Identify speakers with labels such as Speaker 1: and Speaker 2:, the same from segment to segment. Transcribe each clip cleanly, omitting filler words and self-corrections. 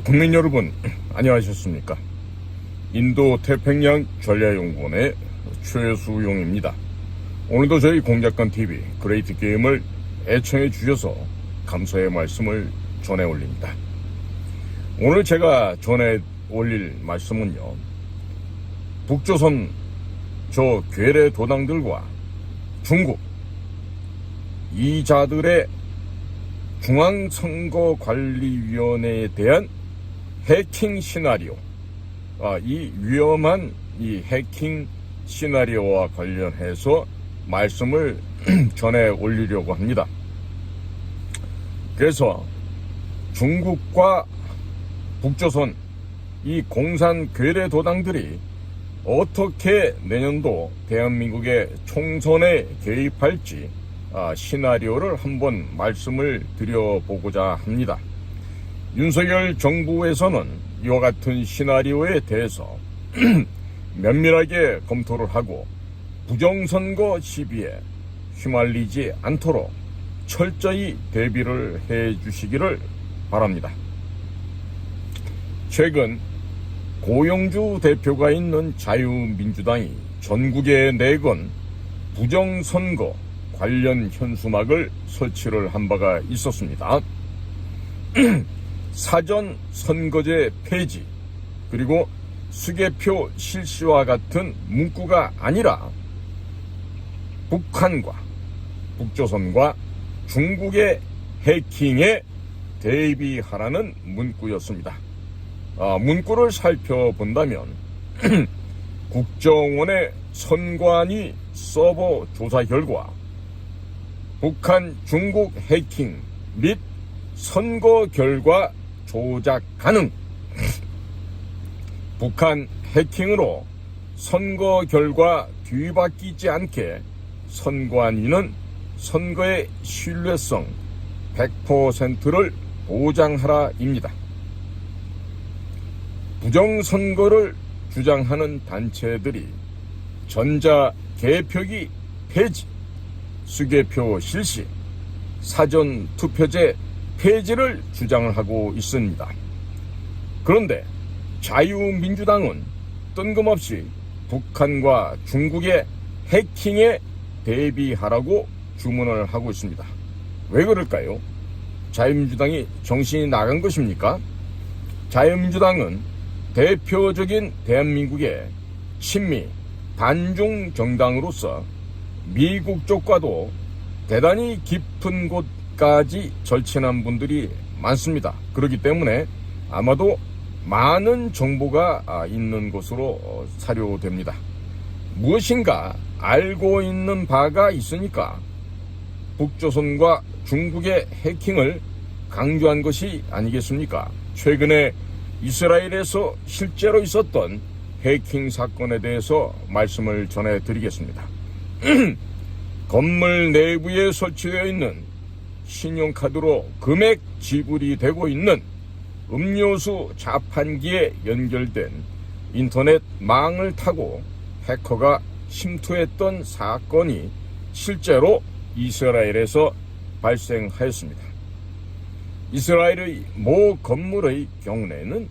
Speaker 1: 국민 여러분, 안녕하셨습니까? 인도 태평양 전략연구원의 최수용입니다. 오늘도 저희 공작관 TV 그레이트 게임을 애청해 주셔서 감사의 말씀을 전해 올립니다. 오늘 제가 전해 올릴 말씀은요, 북조선 저 괴뢰 도당들과 중국 이자들의 중앙선거관리위원회에 대한 해킹 시나리오, 이 위험한 이 해킹 시나리오와 관련해서 말씀을 전해 올리려고 합니다. 그래서 중국과 북조선 이 공산 괴뢰 도당들이 어떻게 내년도 대한민국의 총선에 개입할지 시나리오를 한번 말씀을 드려보고자 합니다. 윤석열 정부에서는 이와 같은 시나리오에 대해서 면밀하게 검토를 하고 부정선거 시비에 휘말리지 않도록 철저히 대비를 해주시기를 바랍니다. 최근 고영주 대표가 있는 자유민주당이 전국에 내건 부정선거 관련 현수막을 설치를 한 바가 있었습니다. 사전 선거제 폐지, 그리고 수개표 실시와 같은 문구가 아니라 북한과 북조선과 중국의 해킹에 대비하라는 문구였습니다. 문구를 살펴본다면 국정원의 선관위 서버 조사 결과 북한, 중국 해킹 및 선거 결과 조작 가능. 북한 해킹으로 선거 결과 뒤바뀌지 않게 선관위는 선거의 신뢰성 100%를 보장하라입니다. 부정선거를 주장하는 단체들이 전자 개표기 폐지, 수개표 실시, 사전 투표제 폐지를 주장을 하고 있습니다. 그런데 자유민주당은 뜬금없이 북한과 중국의 해킹에 대비하라고 주문을 하고 있습니다. 왜 그럴까요? 자유민주당이 정신이 나간 것입니까? 자유민주당은 대표적인 대한민국의 친미 반중 정당으로서 미국 쪽과도 대단히 깊은 곳까지 절친한 분들이 많습니다. 그렇기 때문에 아마도 많은 정보가 있는 것으로 사료됩니다. 무엇인가 알고 있는 바가 있으니까 북조선과 중국의 해킹을 강조한 것이 아니겠습니까? 최근에 이스라엘에서 실제로 있었던 해킹 사건에 대해서 말씀을 전해드리겠습니다. 건물 내부에 설치되어 있는 신용카드로 금액 지불이 되고 있는 음료수 자판기에 연결된 인터넷 망을 타고 해커가 침투했던 사건이 실제로 이스라엘에서 발생하였습니다. 이스라엘의 모 건물의 경내는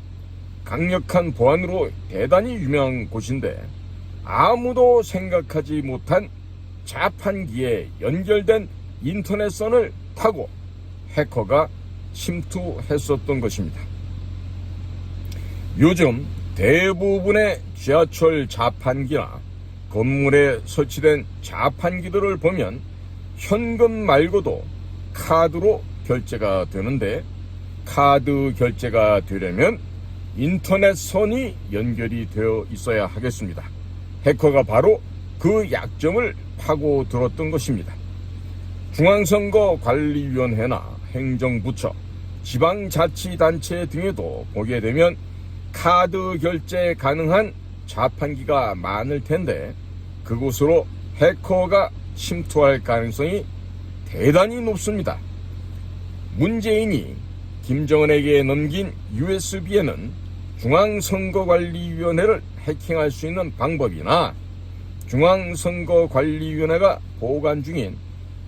Speaker 1: 강력한 보안으로 대단히 유명한 곳인데 아무도 생각하지 못한 자판기에 연결된 인터넷선을 타고 해커가 침투했었던 것입니다. 요즘 대부분의 지하철 자판기나 건물에 설치된 자판기들을 보면 현금 말고도 카드로 결제가 되는데, 카드 결제가 되려면 인터넷선이 연결이 되어 있어야 하겠습니다. 해커가 바로 그 약점을 파고들었던 것입니다. 중앙선거관리위원회나 행정부처, 지방자치단체 등에도 보게 되면 카드 결제 가능한 자판기가 많을 텐데 그곳으로 해커가 침투할 가능성이 대단히 높습니다. 문재인이 김정은에게 넘긴 USB에는 중앙선거관리위원회를 해킹할 수 있는 방법이나 중앙선거관리위원회가 보관 중인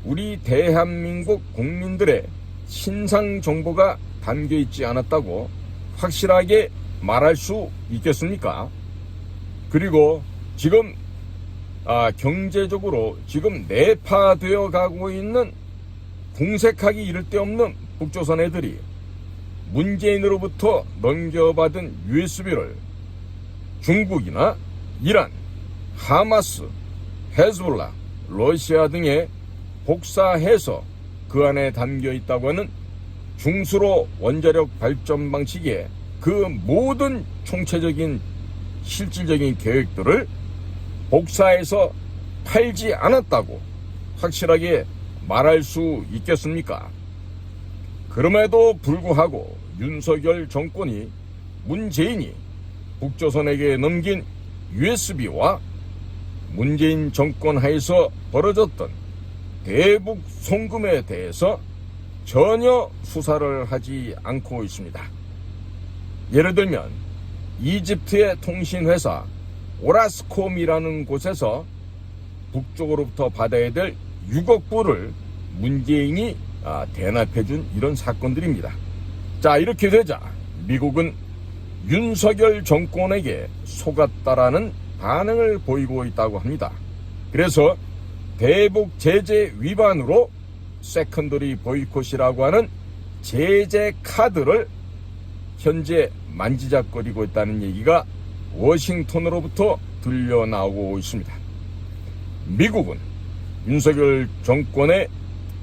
Speaker 1: 우리 대한민국 국민들의 신상 정보가 담겨 있지 않았다고 확실하게 말할 수 있겠습니까? 그리고 지금 경제적으로 지금 내파되어 가고 있는 공색하기 이를 데 없는 북조선 애들이 문재인으로부터 넘겨받은 USB를 중국이나 이란, 하마스, 헤즈볼라, 러시아 등에 복사해서 그 안에 담겨 있다고 하는 중수로 원자력 발전 방식의 그 모든 총체적인 실질적인 계획들을 복사해서 팔지 않았다고 확실하게 말할 수 있겠습니까? 그럼에도 불구하고 윤석열 정권이 문재인이 북조선에게 넘긴 USB와 문재인 정권 하에서 벌어졌던 대북 송금에 대해서 전혀 수사를 하지 않고 있습니다. 예를 들면 이집트의 통신회사 오라스콤이라는 곳에서 북쪽으로부터 받아야 될 6억 불을 문재인이 대납해준 이런 사건들입니다. 자, 이렇게 되자 미국은 윤석열 정권에게 속았다라는 반응을 보이고 있다고 합니다. 그래서 대북 제재 위반으로 세컨더리 보이콧이라고 하는 제재 카드를 현재 만지작거리고 있다는 얘기가 워싱턴으로부터 들려나오고 있습니다. 미국은 윤석열 정권의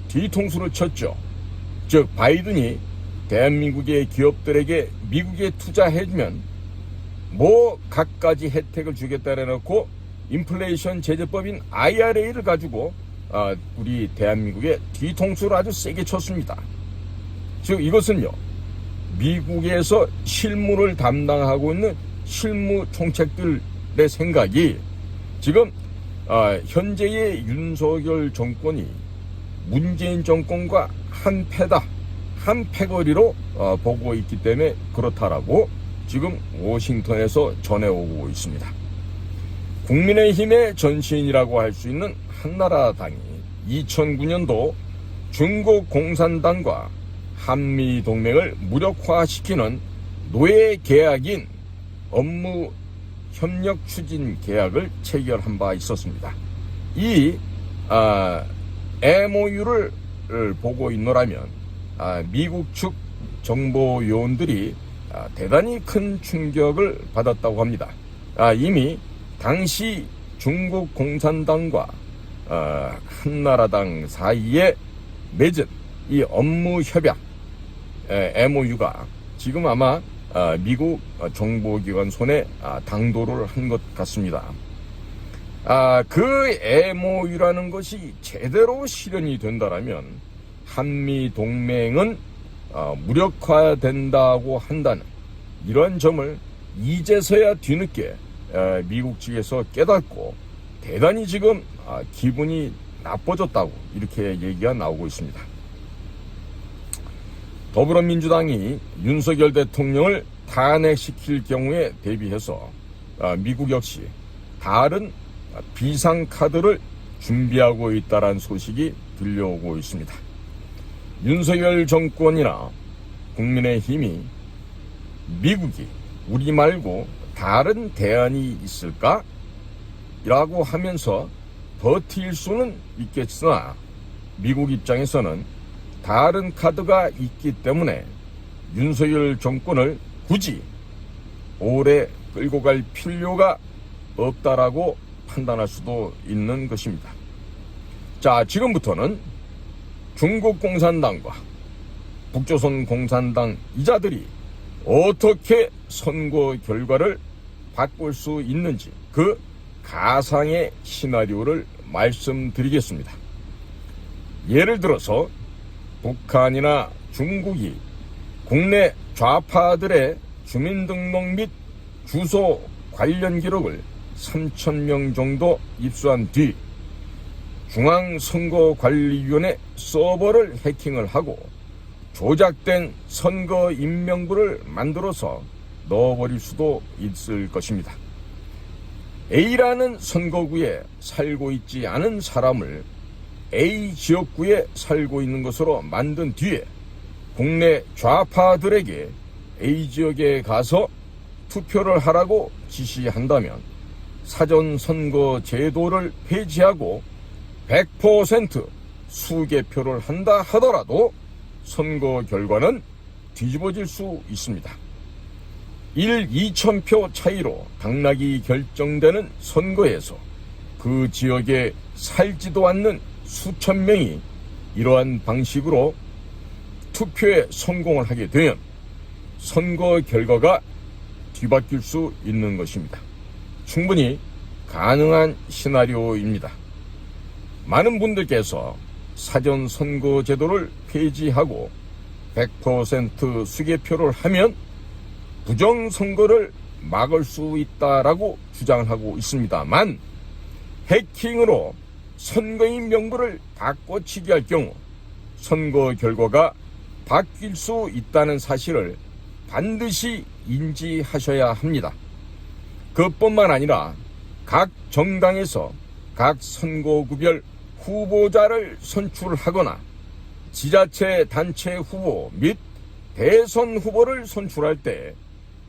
Speaker 1: 뒤통수를 쳤죠. 즉 바이든이 대한민국의 기업들에게 미국에 투자해주면 뭐 갖가지 혜택을 주겠다 해놓고 인플레이션 제재법인 IRA를 가지고 우리 대한민국의 뒤통수를 아주 세게 쳤습니다. 즉 이것은요, 미국에서 실무를 담당하고 있는 실무총책들의 생각이 지금 현재의 윤석열 정권이 문재인 정권과 한 패다, 한 패거리로 보고 있기 때문에 그렇다라고 지금 워싱턴에서 전해오고 있습니다. 국민의힘의 전신이라고 할 수 있는 한나라당이 2009년도 중국 공산당과 한미동맹을 무력화시키는 노예 계약인 업무 협력 추진 계약을 체결한 바 있었습니다. 이 MOU를 보고 있노라면 미국 측 정보 요원들이 대단히 큰 충격을 받았다고 합니다. 이미 당시 중국 공산당과 한나라당 사이에 맺은 이 업무 협약 MOU가 지금 아마 미국 정보기관 손에 당도를 한 것 같습니다. 그 MOU라는 것이 제대로 실현이 된다면 한미 동맹은 무력화된다고 한다는 이런 점을 이제서야 뒤늦게 미국 측에서 깨닫고 대단히 지금 기분이 나빠졌다고 이렇게 얘기가 나오고 있습니다. 더불어민주당이 윤석열 대통령을 탄핵시킬 경우에 대비해서 미국 역시 다른 비상카드를 준비하고 있다는 소식이 들려오고 있습니다. 윤석열 정권이나 국민의힘이 미국이 우리 말고 다른 대안이 있을까? 라고 하면서 버틸 수는 있겠으나 미국 입장에서는 다른 카드가 있기 때문에 윤석열 정권을 굳이 오래 끌고 갈 필요가 없다라고 판단할 수도 있는 것입니다. 자, 지금부터는 중국 공산당과 북조선 공산당 이자들이 어떻게 선거 결과를 바꿀 수 있는지 그 가상의 시나리오를 말씀드리겠습니다. 예를 들어서 북한이나 중국이 국내 좌파들의 주민등록 및 주소 관련 기록을 3,000명 정도 입수한 뒤 중앙선거관리위원회 서버를 해킹을 하고 조작된 선거 임명부를 만들어서 넣어버릴 수도 있을 것입니다. A라는 선거구에 살고 있지 않은 사람을 A 지역구에 살고 있는 것으로 만든 뒤에 국내 좌파들에게 A 지역에 가서 투표를 하라고 지시한다면 사전선거 제도를 폐지하고 100% 수개표를 한다 하더라도 선거 결과는 뒤집어질 수 있습니다. 2,000표 차이로 당락이 결정되는 선거에서 그 지역에 살지도 않는 수천 명이 이러한 방식으로 투표에 성공을 하게 되면 선거 결과가 뒤바뀔 수 있는 것입니다. 충분히 가능한 시나리오입니다. 많은 분들께서 사전 선거 제도를 폐지하고 100% 수개표를 하면 부정선거를 막을 수 있다라고 주장을 하고 있습니다만, 해킹으로 선거인 명부를 바꿔치기 할 경우 선거 결과가 바뀔 수 있다는 사실을 반드시 인지하셔야 합니다. 그뿐만 아니라 각 정당에서 각 선거구별 후보자를 선출하거나 지자체 단체 후보 및 대선 후보를 선출할 때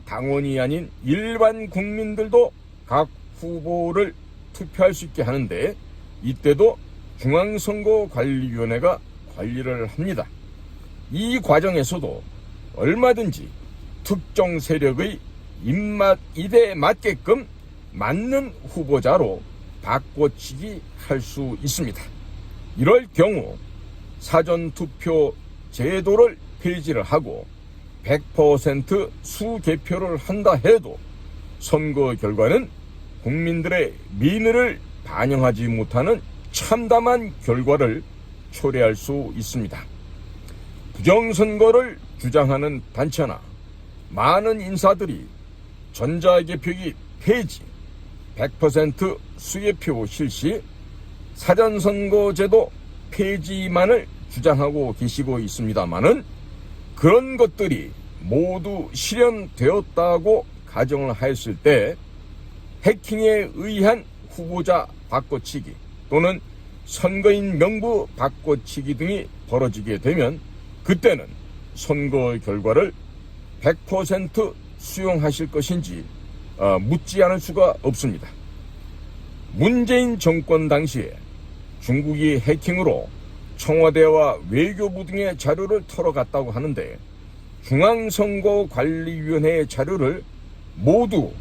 Speaker 1: 당원이 아닌 일반 국민들도 각 후보를 투표할 수 있게 하는데, 이때도 중앙선거관리위원회가 관리를 합니다. 이 과정에서도 얼마든지 특정 세력의 입맛에 맞게끔 맞는 후보자로 바꿔치기 할 수 있습니다. 이럴 경우 사전투표 제도를 폐지를 하고 100% 수개표를 한다 해도 선거 결과는 국민들의 민의를 반영하지 못하는 참담한 결과를 초래할 수 있습니다. 부정선거를 주장하는 단체나 많은 인사들이 전자개표기 폐지, 100% 수개표 실시, 사전선거제도 폐지만을 주장하고 계시고 있습니다마는, 그런 것들이 모두 실현되었다고 가정을 하였을 때 해킹에 의한 후보자 바꿔치기 또는 선거인 명부 바꿔치기 등이 벌어지게 되면 그때는 선거 결과를 100% 수용하실 것인지 묻지 않을 수가 없습니다. 문재인 정권 당시에 중국이 해킹으로 청와대와 외교부 등의 자료를 털어갔다고 하는데, 중앙선거관리위원회의 자료를 모두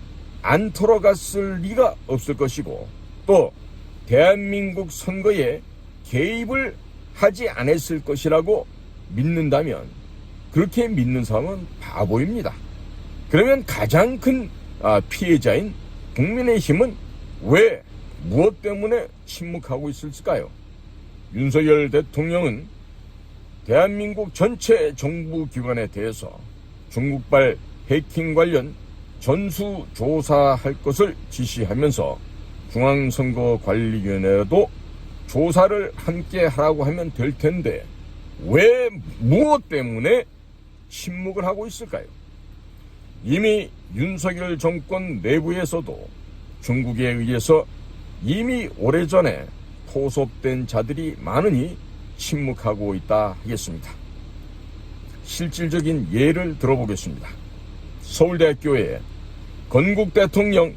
Speaker 1: 안 털어갔을 리가 없을 것이고, 또 대한민국 선거에 개입을 하지 않았을 것이라고 믿는다면, 그렇게 믿는 사람은 바보입니다. 그러면 가장 큰 피해자인 국민의힘은 왜, 무엇 때문에 침묵하고 있을까요? 윤석열 대통령은 대한민국 전체 정부기관에 대해서 중국발 해킹 관련 전수조사할 것을 지시하면서 중앙선거관리위원회도 조사를 함께 하라고 하면 될 텐데 왜, 무엇 때문에 침묵을 하고 있을까요? 이미 윤석열 정권 내부에서도 중국에 의해서 이미 오래전에 포섭된 자들이 많으니 침묵하고 있다 하겠습니다. 실질적인 예를 들어보겠습니다. 서울대학교에 건국 대통령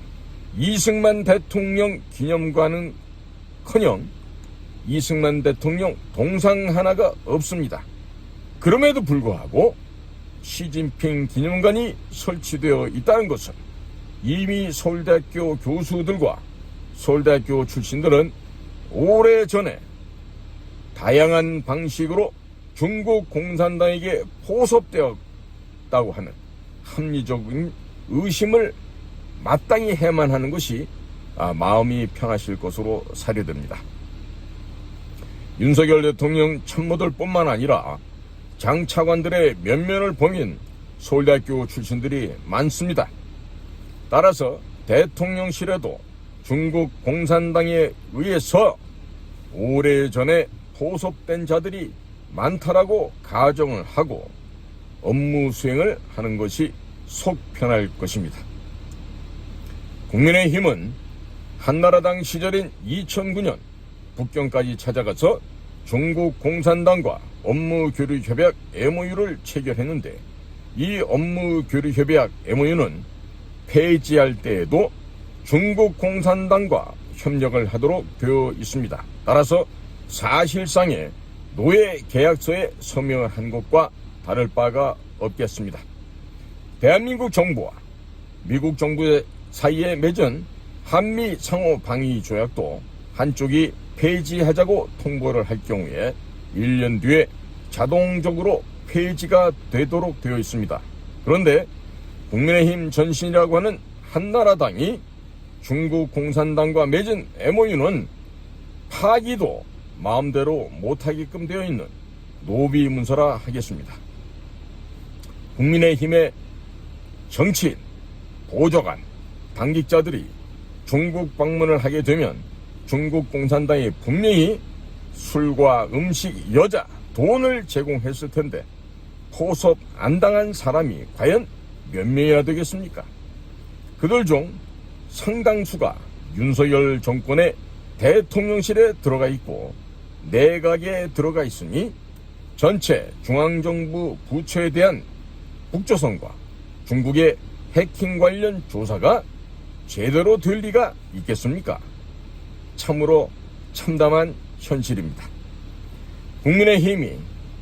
Speaker 1: 이승만 대통령 기념관은 커녕 이승만 대통령 동상 하나가 없습니다. 그럼에도 불구하고 시진핑 기념관이 설치되어 있다는 것은 이미 서울대학교 교수들과 서울대학교 출신들은 오래전에 다양한 방식으로 중국 공산당에게 포섭되었다고 하는 합리적인 의심을 마땅히 해만 하는 것이 마음이 편하실 것으로 사료됩니다. 윤석열 대통령 참모들 뿐만 아니라 장차관들의 면면을 보면 서울대학교 출신들이 많습니다. 따라서 대통령실에도 중국 공산당에 의해서 오래전에 포섭된 자들이 많다라고 가정을 하고 업무 수행을 하는 것이 속 편할 것입니다. 국민의힘은 한나라당 시절인 2009년 북경까지 찾아가서 중국 공산당과 업무 교류 협약 MOU를 체결했는데 이 업무 교류 협약 MOU는 폐지할 때에도 중국 공산당과 협력을 하도록 되어 있습니다. 따라서 사실상의 노예 계약서에 서명을 한 것과 다를 바가 없겠습니다. 대한민국 정부와 미국 정부 사이에 맺은 한미 상호 방위 조약도 한쪽이 폐지하자고 통보를 할 경우에 1년 뒤에 자동적으로 폐지가 되도록 되어 있습니다. 그런데 국민의힘 전신이라고 하는 한나라당이 중국 공산당과 맺은 MOU는 파기도 마음대로 못하게끔 되어 있는 노비 문서라 하겠습니다. 국민의힘의 정치인, 보좌관, 당직자들이 중국 방문을 하게 되면 중국 공산당이 분명히 술과 음식, 여자, 돈을 제공했을 텐데 포섭 안 당한 사람이 과연 몇 명이나 되겠습니까? 그들 중 상당수가 윤석열 정권의 대통령실에 들어가 있고 내각에 들어가 있으니 전체 중앙정부 부처에 대한 북조선과 중국의 해킹 관련 조사가 제대로 될 리가 있겠습니까? 참으로 참담한 현실입니다. 국민의힘이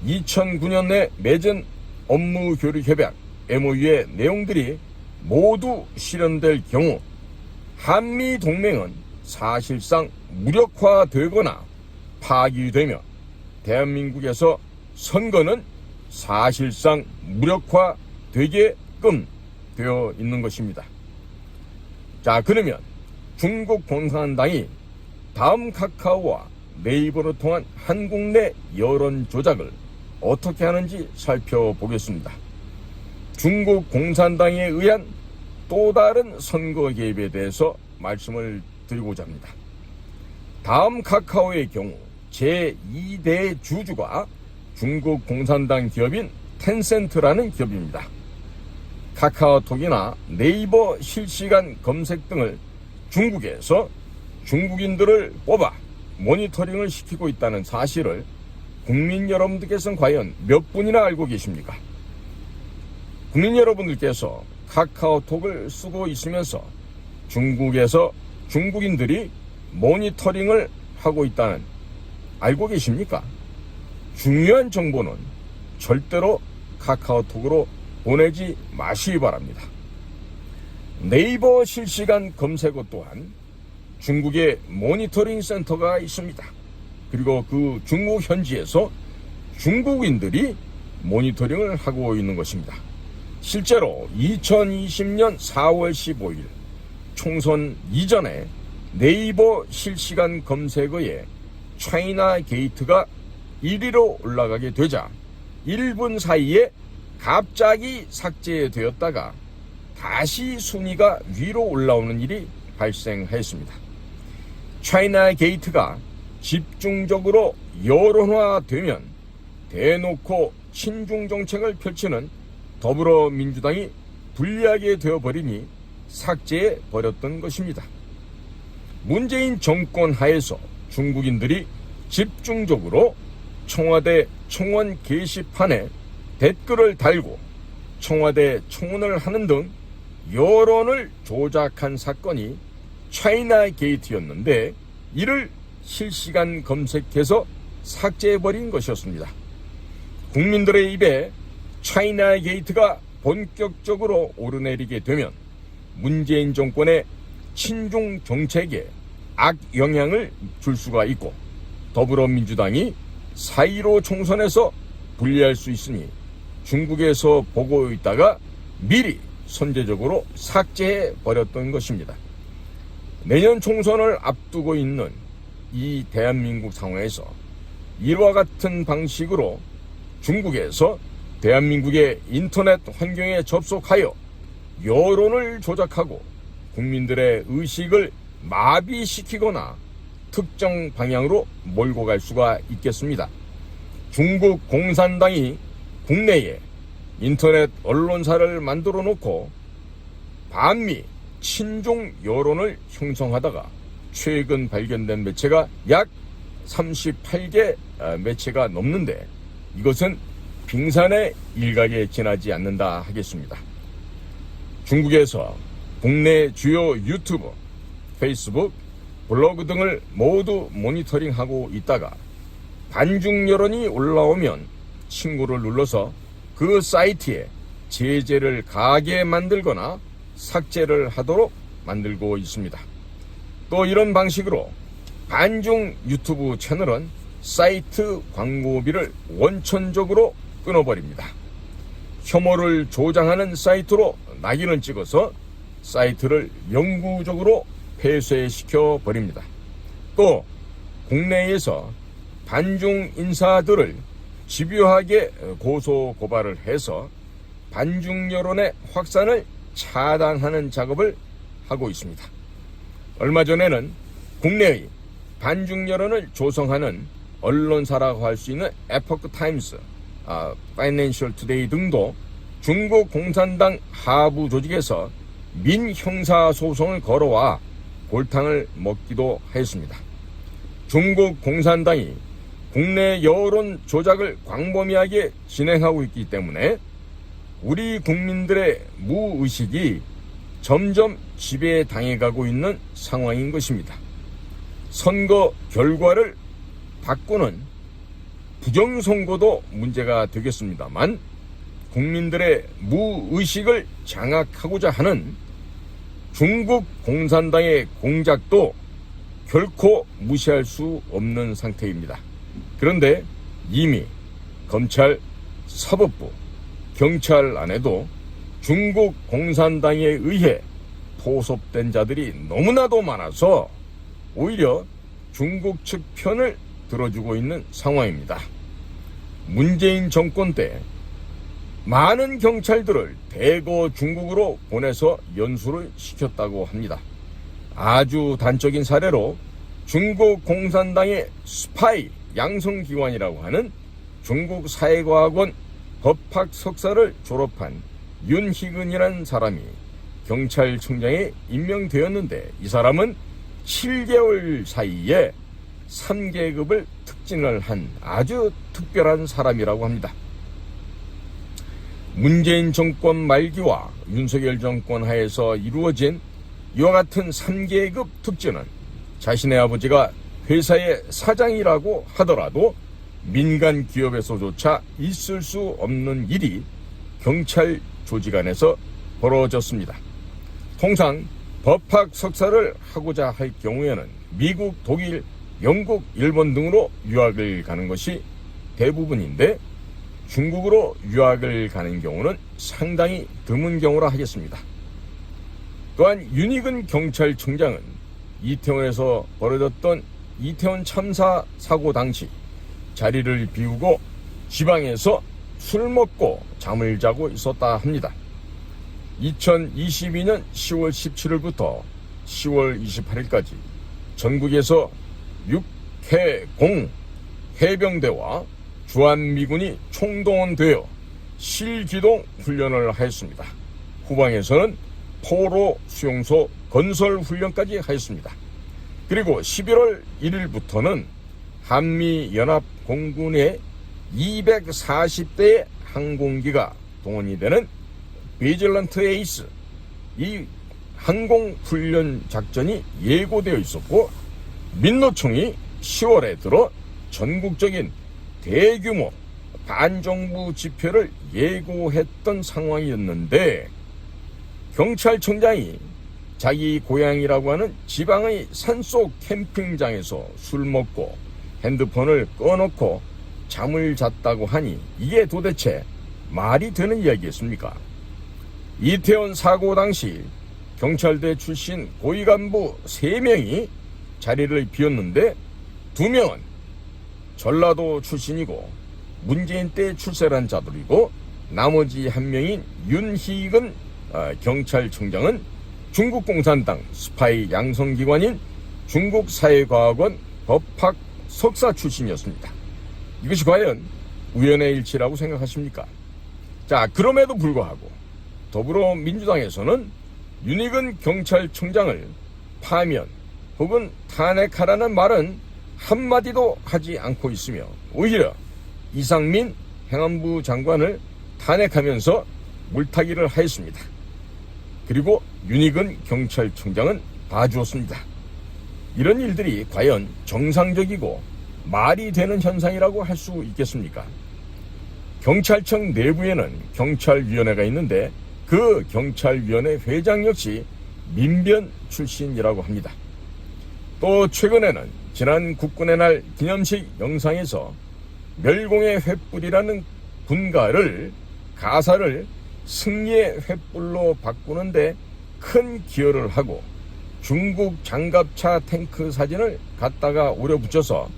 Speaker 1: 2009년에 맺은 업무 교류 협약 MOU의 내용들이 모두 실현될 경우 한미 동맹은 사실상 무력화되거나 파기되며 대한민국에서 선거는 사실상 무력화되게끔 되어 있는 것입니다. 자, 그러면 중국 공산당이 다음 카카오와 네이버로 통한 한국 내 여론 조작을 어떻게 하는지 살펴보겠습니다. 중국 공산당에 의한 또 다른 선거 개입에 대해서 말씀을 드리고자 합니다. 다음 카카오의 경우 제2대 주주가 중국 공산당 기업인 텐센트라는 기업입니다. 카카오톡이나 네이버 실시간 검색 등을 중국에서 중국인들을 뽑아 모니터링을 시키고 있다는 사실을 국민 여러분들께서는 과연 몇 분이나 알고 계십니까? 국민 여러분들께서 카카오톡을 쓰고 있으면서 중국에서 중국인들이 모니터링을 하고 있다는 알고 계십니까? 중요한 정보는 절대로 카카오톡으로 보내지 마시기 바랍니다. 네이버 실시간 검색어 또한 중국의 모니터링 센터가 있습니다. 그리고 그 중국 현지에서 중국인들이 모니터링을 하고 있는 것입니다. 실제로 2020년 4월 15일 총선 이전에 네이버 실시간 검색어에 차이나 게이트가 1위로 올라가게 되자 1분 사이에 갑자기 삭제되었다가 다시 순위가 위로 올라오는 일이 발생하였습니다. 차이나 게이트가 집중적으로 여론화되면 대놓고 친중 정책을 펼치는 더불어민주당이 불리하게 되어버리니 삭제해버렸던 것입니다. 문재인 정권 하에서 중국인들이 집중적으로 청와대 청원 게시판에 댓글을 달고 청와대 청원을 하는 등 여론을 조작한 사건이 차이나 게이트였는데 이를 실시간 검색해서 삭제해버린 것이었습니다. 국민들의 입에 차이나 게이트가 본격적으로 오르내리게 되면 문재인 정권의 친중 정책에 악영향을 줄 수가 있고 더불어민주당이 4.15 총선에서 불리할 수 있으니 중국에서 보고 있다가 미리 선제적으로 삭제해버렸던 것입니다. 내년 총선을 앞두고 있는 이 대한민국 상황에서 이와 같은 방식으로 중국에서 대한민국의 인터넷 환경에 접속하여 여론을 조작하고 국민들의 의식을 마비시키거나 특정 방향으로 몰고 갈 수가 있겠습니다. 중국 공산당이 국내에 인터넷 언론사를 만들어 놓고 반미 친중 여론을 형성하다가 최근 발견된 매체가 약 38개 매체가 넘는데 이것은 빙산의 일각에 지나지 않는다 하겠습니다. 중국에서 국내 주요 유튜브, 페이스북, 블로그 등을 모두 모니터링하고 있다가 반중 여론이 올라오면 친구를 눌러서 그 사이트에 제재를 가하게 만들거나 삭제를 하도록 만들고 있습니다. 또 이런 방식으로 반중 유튜브 채널은 사이트 광고비를 원천적으로 끊어버립니다. 혐오를 조장하는 사이트로 낙인을 찍어서 사이트를 영구적으로 폐쇄시켜 버립니다. 또 국내에서 반중 인사들을 집요하게 고소 고발을 해서 반중 여론의 확산을 차단하는 작업을 하고 있습니다. 얼마 전에는 국내의 반중 여론을 조성하는 언론사라고 할 수 있는 에포크 타임스, 파이낸셜 투데이 등도 중국 공산당 하부 조직에서 민형사 소송을 걸어와 골탕을 먹기도 했습니다. 중국 공산당이 국내 여론 조작을 광범위하게 진행하고 있기 때문에 우리 국민들의 무의식이 점점 지배당해가고 있는 상황인 것입니다. 선거 결과를 바꾸는 부정선거도 문제가 되겠습니다만 국민들의 무의식을 장악하고자 하는 중국 공산당의 공작도 결코 무시할 수 없는 상태입니다. 그런데 이미 검찰, 사법부, 경찰 안에도 중국 공산당에 의해 포섭된 자들이 너무나도 많아서 오히려 중국 측 편을 들어주고 있는 상황입니다. 문재인 정권 때 많은 경찰들을 대거 중국으로 보내서 연수를 시켰다고 합니다. 아주 단적인 사례로 중국 공산당의 스파이 양성기관이라고 하는 중국 사회과학원 법학 석사를 졸업한 윤희근이라는 사람이 경찰청장에 임명되었는데 이 사람은 7개월 사이에 3계급을 특진을 한 아주 특별한 사람이라고 합니다. 문재인 정권 말기와 윤석열 정권 하에서 이루어진 이와 같은 3계급 특진은 자신의 아버지가 회사의 사장이라고 하더라도 민간 기업에서조차 있을 수 없는 일이 경찰 조직 안에서 벌어졌습니다. 통상 법학 석사를 하고자 할 경우에는 미국, 독일, 영국, 일본 등으로 유학을 가는 것이 대부분인데 중국으로 유학을 가는 경우는 상당히 드문 경우라 하겠습니다. 또한 윤희근 경찰청장은 이태원에서 벌어졌던 이태원 참사 사고 당시 자리를 비우고 지방에서 술 먹고 잠을 자고 있었다 합니다. 2022년 10월 17일부터 10월 28일까지 전국에서 육해공 해병대와 주한미군이 총동원되어 실기동 훈련을 하였습니다. 후방에서는 포로 수용소 건설 훈련까지 하였습니다. 그리고 11월 1일부터는 한미연합공군의 240대의 항공기가 동원이 되는 비질런트 에이스, 이 항공훈련 작전이 예고되어 있었고 민노총이 10월에 들어 전국적인 대규모 반정부 집회를 예고했던 상황이었는데 경찰청장이 자기 고향이라고 하는 지방의 산속 캠핑장에서 술 먹고 핸드폰을 꺼놓고 잠을 잤다고 하니 이게 도대체 말이 되는 이야기겠습니까? 이태원 사고 당시 경찰대 출신 고위 간부 3명이 자리를 비웠는데 2명은 전라도 출신이고 문재인 때 출세한 자들이고 나머지 1명인 윤희근 경찰청장은 중국 공산당 스파이 양성기관인 중국사회과학원 법학 석사 출신이었습니다. 이것이 과연 우연의 일치라고 생각하십니까? 자, 그럼에도 불구하고 더불어민주당에서는 윤희근 경찰청장을 파면 혹은 탄핵하라는 말은 한마디도 하지 않고 있으며 오히려 이상민 행안부 장관을 탄핵하면서 물타기를 하였습니다. 그리고 윤희근 경찰청장은 봐주었습니다. 이런 일들이 과연 정상적이고 말이 되는 현상이라고 할 수 있겠습니까? 경찰청 내부에는 경찰위원회가 있는데 그 경찰위원회 회장 역시 민변 출신이라고 합니다. 또 최근에는 지난 국군의 날 기념식 영상에서 멸공의 횃불이라는 군가를 가사를 승리의 횃불로 바꾸는데 큰 기여를 하고 중국 장갑차 탱크 사진을 갖다가 오려붙여서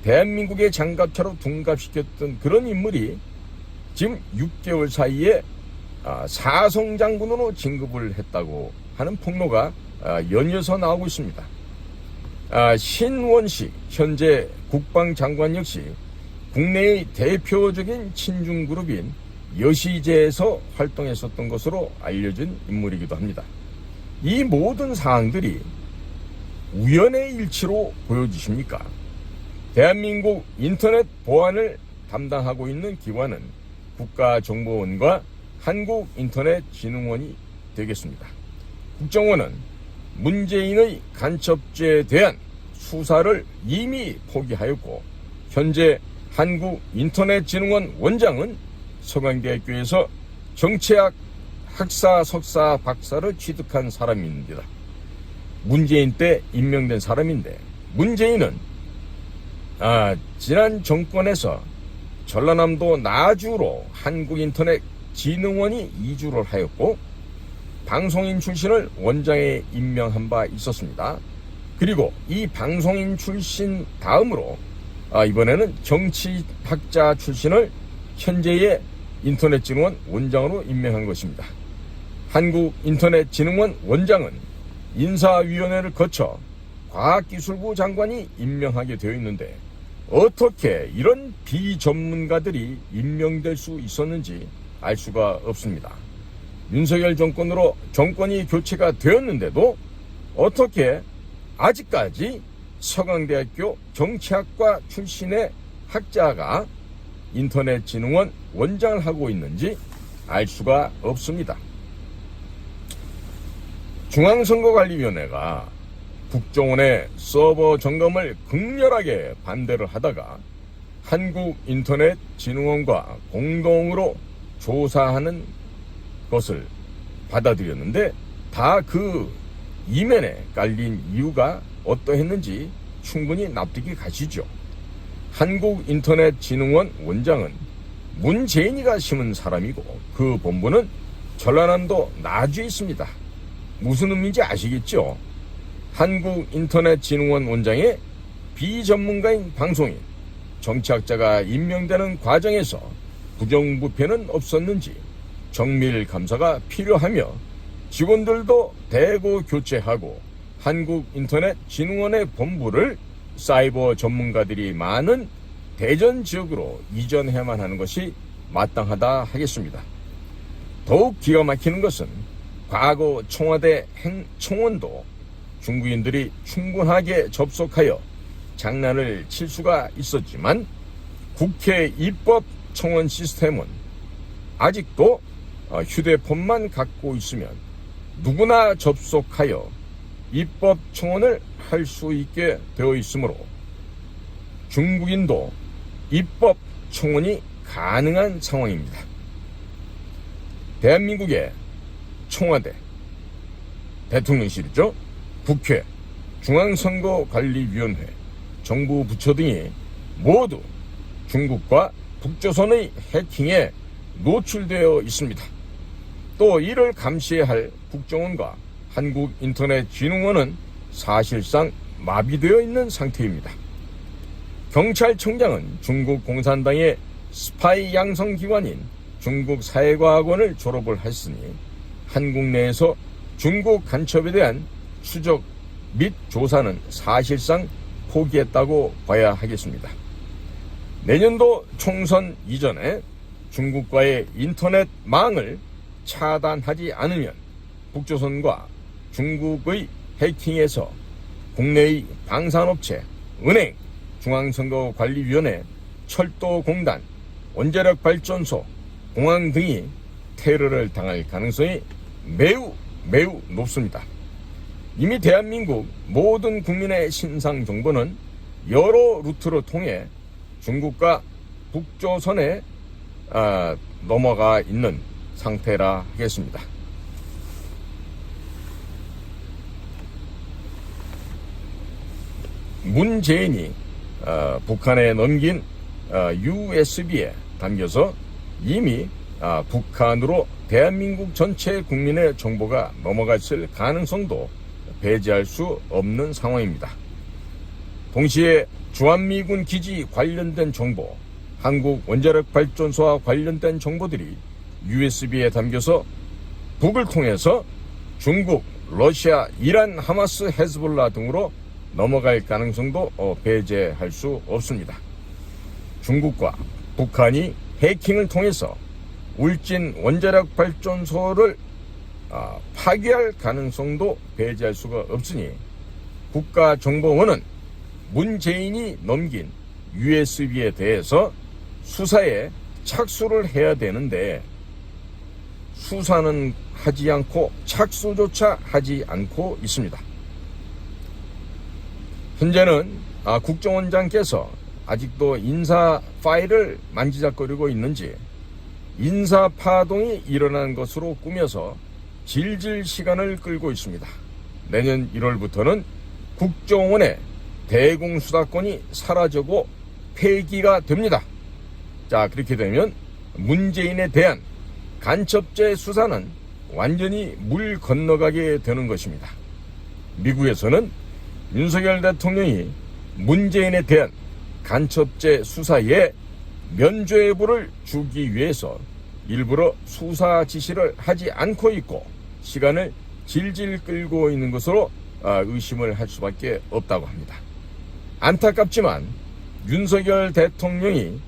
Speaker 1: 대한민국의 장갑차로 둔갑시켰던 그런 인물이 지금 6개월 사이에 사성장군으로 진급을 했다고 하는 폭로가 연이어서 나오고 있습니다. 신원식 현재 국방장관 역시 국내의 대표적인 친중그룹인 여시제에서 활동했었던 것으로 알려진 인물이기도 합니다. 이 모든 사항들이 우연의 일치로 보여지십니까? 대한민국 인터넷 보안을 담당하고 있는 기관은 국가정보원과 한국인터넷진흥원이 되겠습니다. 국정원은 문재인의 간첩죄에 대한 수사를 이미 포기하였고 현재 한국인터넷진흥원 원장은 서강대학교에서 정치학 학사, 석사, 박사를 취득한 사람입니다. 문재인 때 임명된 사람인데 문재인은 지난 정권에서 전라남도 나주로 한국인터넷진흥원이 이주를 하였고 방송인 출신을 원장에 임명한 바 있었습니다. 그리고 이 방송인 출신 다음으로 이번에는 정치학자 출신을 현재의 인터넷진흥원 원장으로 임명한 것입니다. 한국인터넷진흥원 원장은 인사위원회를 거쳐 과학기술부 장관이 임명하게 되어 있는데 어떻게 이런 비전문가들이 임명될 수 있었는지 알 수가 없습니다. 윤석열 정권으로 정권이 교체가 되었는데도 어떻게 아직까지 서강대학교 정치학과 출신의 학자가 인터넷진흥원 원장을 하고 있는지 알 수가 없습니다. 중앙선거관리위원회가 국정원의 서버 점검을 극렬하게 반대를 하다가 한국인터넷진흥원과 공동으로 조사하는 것을 받아들였는데 다 그 이면에 깔린 이유가 어떠했는지 충분히 납득이 가시죠. 한국인터넷진흥원 원장은 문재인이가 심은 사람이고 그 본부는 전라남도 나주에 있습니다. 무슨 의미인지 아시겠죠? 한국인터넷진흥원 원장의 비전문가인 방송인, 정치학자가 임명되는 과정에서 부정부패는 없었는지 정밀 감사가 필요하며 직원들도 대거 교체하고 한국인터넷진흥원의 본부를 사이버 전문가들이 많은 대전 지역으로 이전해야만 하는 것이 마땅하다 하겠습니다. 더욱 기가 막히는 것은 과거 청와대 행청원도 중국인들이 충분하게 접속하여 장난을 칠 수가 있었지만 국회 입법청원 시스템은 아직도 휴대폰만 갖고 있으면 누구나 접속하여 입법청원을 할 수 있게 되어 있으므로 중국인도 입법청원이 가능한 상황입니다. 대한민국의 청와대, 대통령실이죠. 국회, 중앙선거관리위원회, 정부 부처 등이 모두 중국과 북조선의 해킹에 노출되어 있습니다. 또 이를 감시해야 할 국정원과 한국인터넷진흥원은 사실상 마비되어 있는 상태입니다. 경찰청장은 중국 공산당의 스파이 양성기관인 중국 사회과학원을 졸업을 했으니 한국 내에서 중국 간첩에 대한 추적 및 조사는 사실상 포기했다고 봐야 하겠습니다. 내년도 총선 이전에 중국과의 인터넷망을 차단하지 않으면 북조선과 중국의 해킹에서 국내의 방산업체, 은행, 중앙선거관리위원회, 철도공단, 원자력 발전소, 공항 등이 테러를 당할 가능성이 매우 높습니다. 이미 대한민국 모든 국민의 신상 정보는 여러 루트로 통해 중국과 북조선에 넘어가 있는 상태라 하겠습니다. 문재인이 북한에 넘긴 USB에 담겨서 이미 북한으로 대한민국 전체 국민의 정보가 넘어갔을 가능성도 배제할 수 없는 상황입니다. 동시에 주한미군 기지 관련된 정보, 한국 원자력 발전소와 관련된 정보들이 USB에 담겨서 북을 통해서 중국, 러시아, 이란, 하마스, 헤즈볼라 등으로 넘어갈 가능성도 배제할 수 없습니다. 중국과 북한이 해킹을 통해서 울진 원자력 발전소를 파괴할 가능성도 배제할 수가 없으니 국가정보원은 문재인이 넘긴 USB에 대해서 수사에 착수를 해야 되는데 수사는 하지 않고 착수조차 하지 않고 있습니다. 현재는 국정원장께서 아직도 인사 파일을 만지작거리고 있는지 인사 파동이 일어난 것으로 꾸며서 질질 시간을 끌고 있습니다. 내년 1월부터는 국정원의 대공수사권이 사라지고 폐기가 됩니다. 자, 그렇게 되면 문재인에 대한 간첩죄 수사는 완전히 물 건너가게 되는 것입니다. 미국에서는 윤석열 대통령이 문재인에 대한 간첩죄 수사에 면죄부를 주기 위해서 일부러 수사 지시를 하지 않고 있고 시간을 질질 끌고 있는 것으로 의심을 할 수밖에 없다고 합니다. 안타깝지만 윤석열 대통령이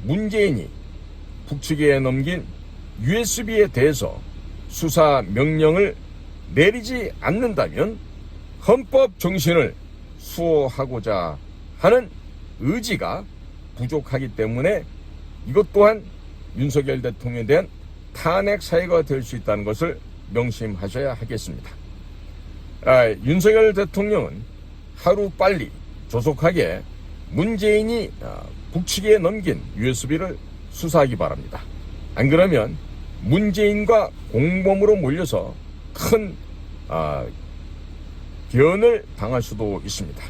Speaker 1: 문재인이 북측에 넘긴 USB에 대해서 수사 명령을 내리지 않는다면 헌법 정신을 수호하고자 하는 의지가 부족하기 때문에 이것 또한 윤석열 대통령에 대한 탄핵 사유가 될 수 있다는 것을 명심하셔야 하겠습니다. 윤석열 대통령은 하루빨리 조속하게 문재인이 북측에 넘긴 USB를 수사하기 바랍니다. 안 그러면 문재인과 공범으로 몰려서 큰 변을 당할 수도 있습니다.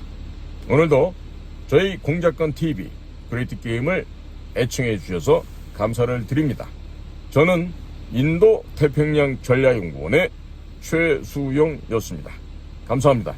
Speaker 1: 오늘도 저희 공작권TV 그레이트 게임을 애청해 주셔서 감사를 드립니다. 저는 인도 태평양 전략연구원의 최수용이었습니다. 감사합니다.